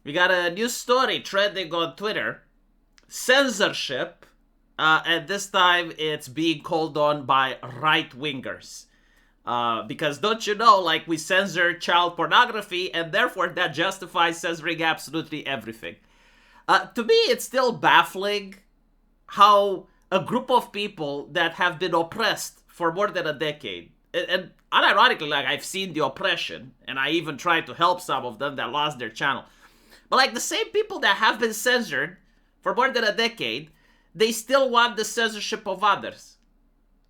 We got a new story trending on Twitter. Censorship. And this time it's being called on by right-wingers. Because don't you know, like, we censor child pornography, and therefore that justifies censoring absolutely everything. To me, it's still baffling how a group of people that have been oppressed for more than a decade, and unironically, like, I've seen the oppression, and I even tried to help some of them that lost their channel. But like the same people that have been censored for more than a decade, they still want the censorship of others.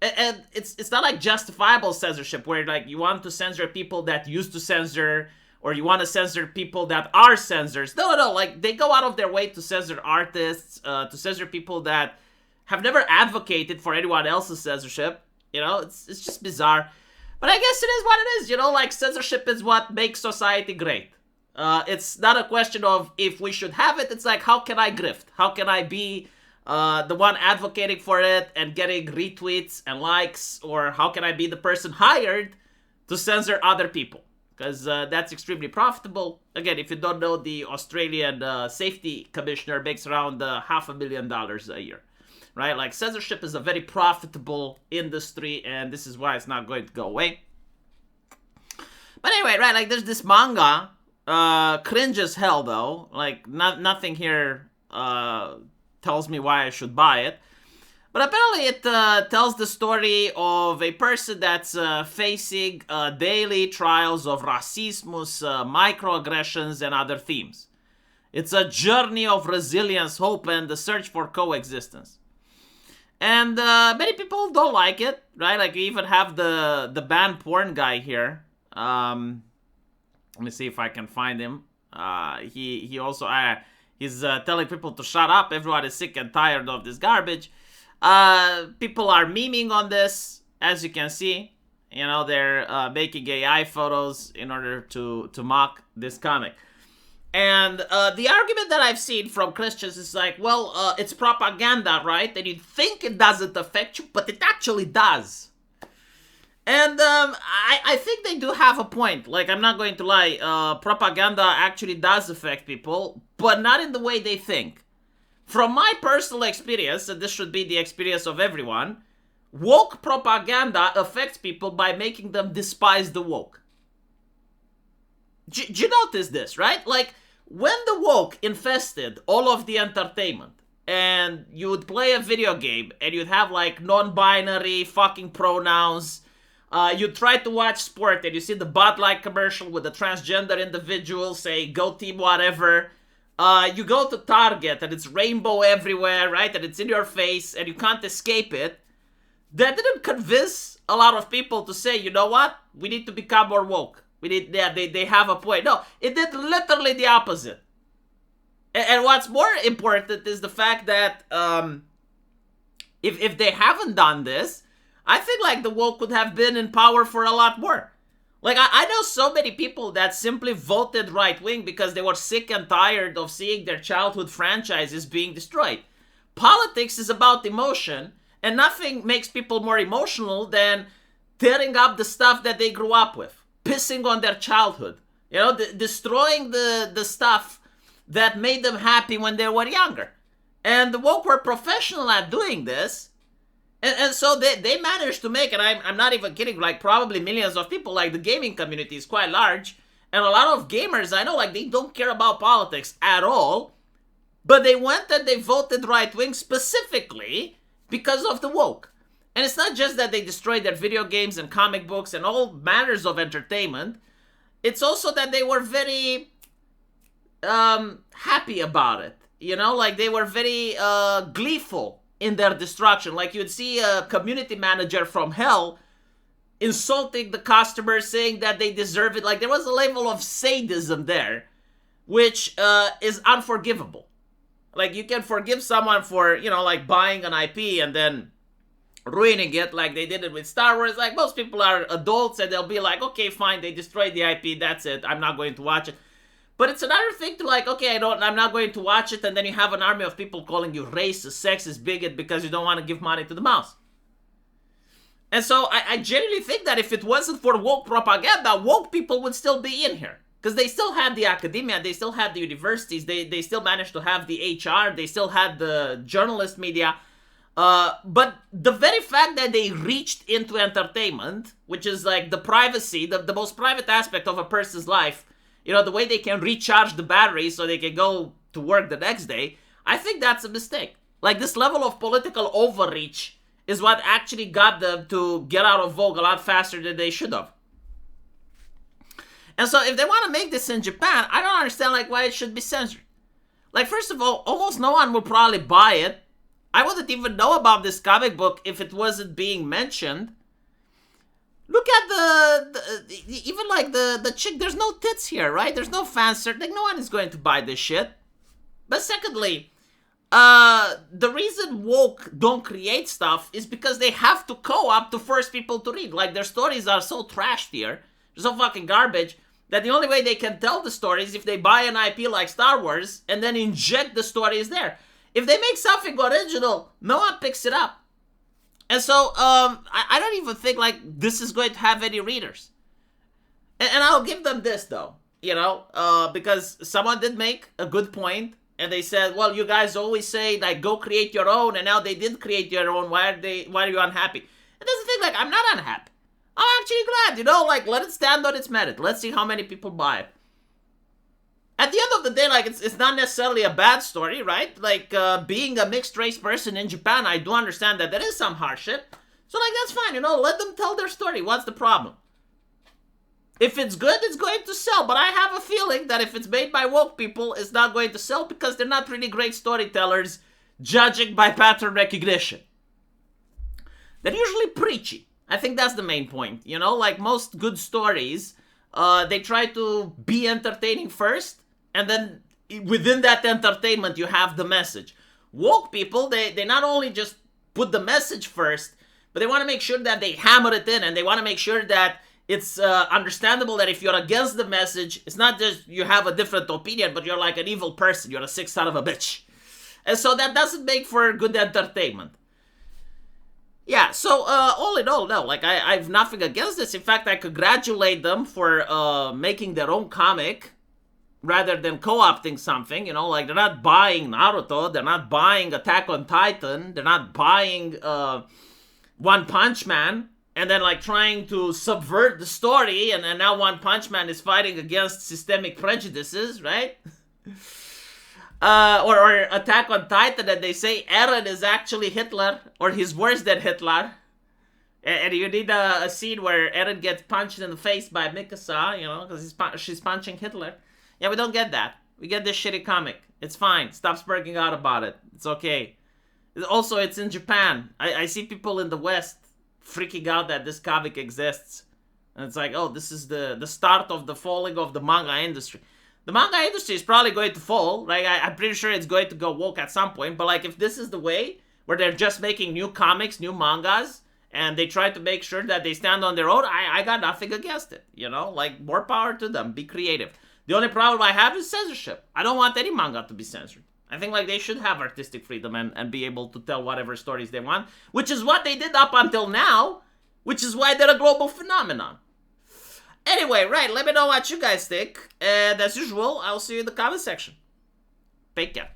And it's not like justifiable censorship where like you want to censor people that used to censor, or you want to censor people that are censors. No, like they go out of their way to censor artists, to censor people that have never advocated for anyone else's censorship. You know, it's just bizarre. But I guess it is what it is, you know, like censorship is what makes society great. It's not a question of if we should have it, it's like how can I grift? How can I be the one advocating for it and getting retweets and likes, or how can I be the person hired to censor other people? Because that's extremely profitable. Again, if you don't know, the Australian safety commissioner makes around $500,000 a year, right? Like censorship is a very profitable industry, and this is why it's not going to go away. But anyway, right? Like there's this manga, cringe as hell though. Like nothing here tells me why I should buy it. But apparently it tells the story of a person that's facing daily trials of racismus, microaggressions, and other themes. It's a journey of resilience, hope, and the search for coexistence. And many people don't like it, right? Like you even have the banned porn guy here. Let me see if I can find him. He also... He's telling people to shut up. Everyone is sick and tired of this garbage. People are memeing on this, as you can see. You know, they're making AI photos in order to mock this comic. And the argument that I've seen from Christians is like, well, it's propaganda, right? And you think it doesn't affect you, but it actually does. And I think they do have a point. Like, I'm not going to lie. Propaganda actually does affect people, but not in the way they think. From my personal experience, and this should be the experience of everyone, woke propaganda affects people by making them despise the woke. Do you notice this, right? Like, when the woke infested all of the entertainment, and you would play a video game, and you'd have, like, non-binary fucking pronouns. You try to watch sport and you see the Bud Light commercial with a transgender individual say, go team whatever. You go to Target and it's rainbow everywhere, right? And it's in your face and you can't escape it. That didn't convince a lot of people to say, you know what? We need to become more woke. They have a point. No, it did literally the opposite. And what's more important is the fact that if they haven't done this, I think, like, the woke could have been in power for a lot more. Like, I know so many people that simply voted right-wing because they were sick and tired of seeing their childhood franchises being destroyed. Politics is about emotion, and nothing makes people more emotional than tearing up the stuff that they grew up with, pissing on their childhood, you know, destroying the stuff that made them happy when they were younger. And the woke were professional at doing this. And so they managed to make, and I'm not even kidding, like probably millions of people, like the gaming community is quite large, and a lot of gamers I know, like they don't care about politics at all, but they went and they voted right-wing specifically because of the woke. And it's not just that they destroyed their video games and comic books and all manners of entertainment, it's also that they were very happy about it, you know, like they were very gleeful in their destruction. Like you'd see a community manager from hell insulting the customers, saying that they deserve it. Like there was a level of sadism there, which is unforgivable. Like you can forgive someone for, you know, like buying an IP and then ruining it like they did it with Star Wars. Like most people are adults and they'll be like, okay, fine, they destroyed the IP, that's it, I'm not going to watch it. But it's another thing to like, okay, I'm not going to watch it, and then you have an army of people calling you racist, sexist, bigot because you don't want to give money to the mouse. And so I genuinely think that if it wasn't for woke propaganda, woke people would still be in here. Because they still had the academia, they still had the universities, they still managed to have the HR, they still had the journalist media. But the very fact that they reached into entertainment, which is like the privacy, the most private aspect of a person's life, the way they can recharge the battery so they can go to work the next day, I think that's a mistake. Like, this level of political overreach is what actually got them to get out of vogue a lot faster than they should have. And so if they want to make this in Japan, I don't understand like why it should be censored. Like, first of all, almost no one will probably buy it. I wouldn't even know about this comic book if it wasn't being mentioned. Look at even like the chick, there's no tits here, right? There's no fan service. Like, no one is going to buy this shit. But secondly, the reason woke don't create stuff is because they have to co-op to force people to read. Like, their stories are so trashed here, they're so fucking garbage, that the only way they can tell the stories is if they buy an IP like Star Wars and then inject the stories there. If they make something original, no one picks it up. And so, I don't even think, like, this is going to have any readers. And I'll give them this, though, because someone did make a good point, and they said, well, you guys always say, like, go create your own, and now they did create your own, why are you unhappy? And that's the thing, like, I'm not unhappy. I'm actually glad, like, let it stand on its merit. Let's see how many people buy it. At the end of the day, like, it's not necessarily a bad story, right? Like, being a mixed race person in Japan, I do understand that there is some hardship. So, like, that's fine, let them tell their story. What's the problem? If it's good, it's going to sell. But I have a feeling that if it's made by woke people, it's not going to sell because they're not really great storytellers, judging by pattern recognition. They're usually preachy. I think that's the main point, Like, most good stories, they try to be entertaining first, and then within that entertainment, you have the message. Woke people, they not only just put the message first, but they want to make sure that they hammer it in, and they want to make sure that it's understandable that if you're against the message, it's not just you have a different opinion, but you're like an evil person. You're a sick son of a bitch. And so that doesn't make for good entertainment. Yeah, so all in all, no, like, I have nothing against this. In fact, I congratulate them for making their own comic rather than co-opting something, like, they're not buying Naruto, they're not buying Attack on Titan, they're not buying One Punch Man, and then, like, trying to subvert the story, and now One Punch Man is fighting against systemic prejudices, right? Or Attack on Titan, and they say Eren is actually Hitler, or he's worse than Hitler. And you need a scene where Eren gets punched in the face by Mikasa, because she's punching Hitler. Yeah, we don't get that. We get this shitty comic. It's fine. Stop spurging out about it. It's okay. Also, it's in Japan. I see people in the West freaking out that this comic exists. And it's like, oh, this is the start of the falling of the manga industry. The manga industry is probably going to fall. Like, I'm pretty sure it's going to go woke at some point. But, like, if this is the way, where they're just making new comics, new mangas, and they try to make sure that they stand on their own, I got nothing against it. Like, more power to them. Be creative. The only problem I have is censorship. I don't want any manga to be censored. I think, like, they should have artistic freedom and be able to tell whatever stories they want, which is what they did up until now, which is why they're a global phenomenon. Anyway, right, let me know what you guys think, and as usual, I'll see you in the comment section. Take care.